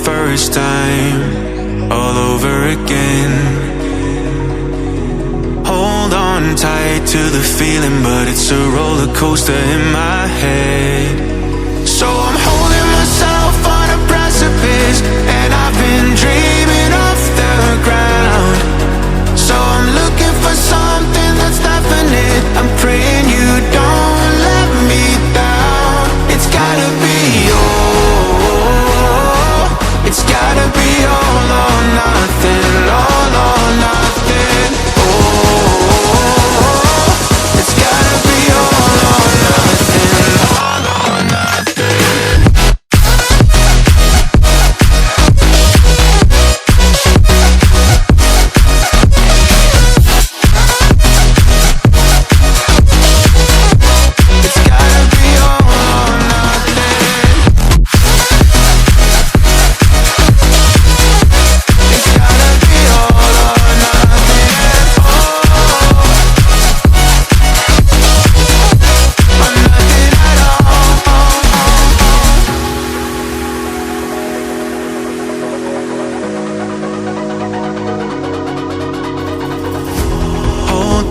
first time, all over again. Hold on tight to the feeling, but it's a roller coaster in my head. So I'm holding myself on a precipice, and I've been dreaming off the ground. So I'm looking for something that's definite. I'm praying you don't let me down. It's gotta be it's gotta be all or nothing, all or nothing. Oh, it's gotta be all or nothing, all or nothing.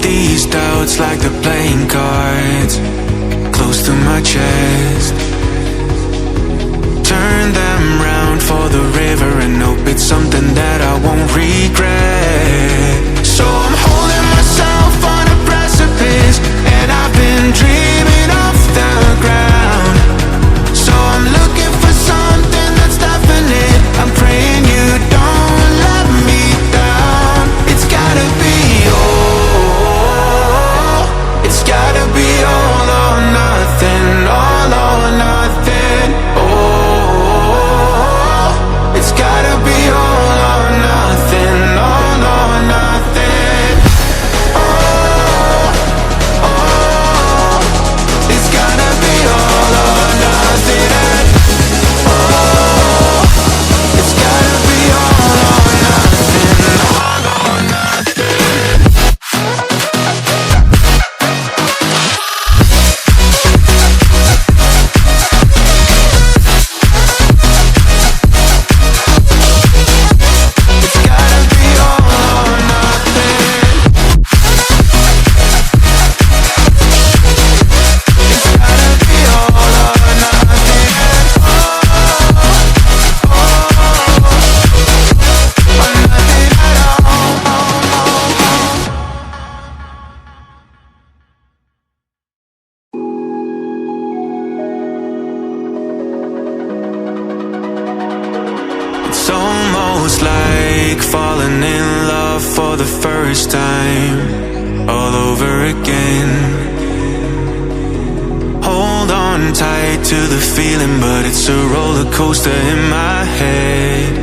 These doubts like the playing cards close to my chest. Turn them round for the river and hope it's something that I won't regret. So I'm holding myself on a precipice, and I've been dreaming off the ground. So I'm looking for something that's definite. I'm praying you don't let me down. It's gotta be it's gotta be all or nothing, all or nothing. Oh, it's gotta be all or nothing, all or nothing. Oh, oh, it's gotta be all or nothing. Oh, it's gotta be all or nothing, all or nothing. It's almost like falling in love for the first time, all over again. Hold on tight to the feeling, but it's a roller coaster in my head.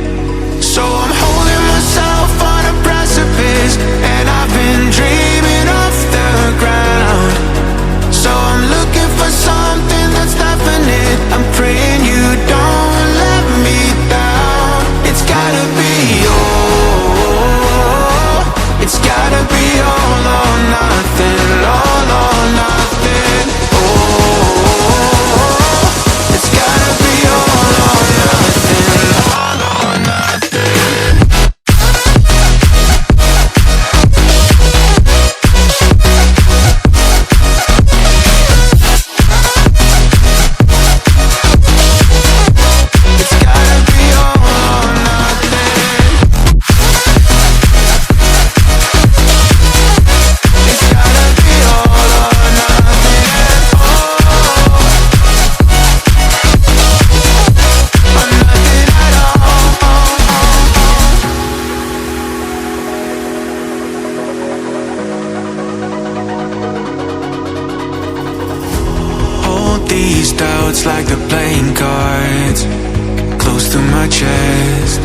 So I'm holding myself on a precipice, and I've been dreaming off the ground. So I'm looking for something that's definite. I'm praying you don't let me down. It's gotta be it's gotta be all or nothing, all or nothing. Oh, it's gotta be all or nothing, all or nothing. These doubts like the playing cards close to my chest.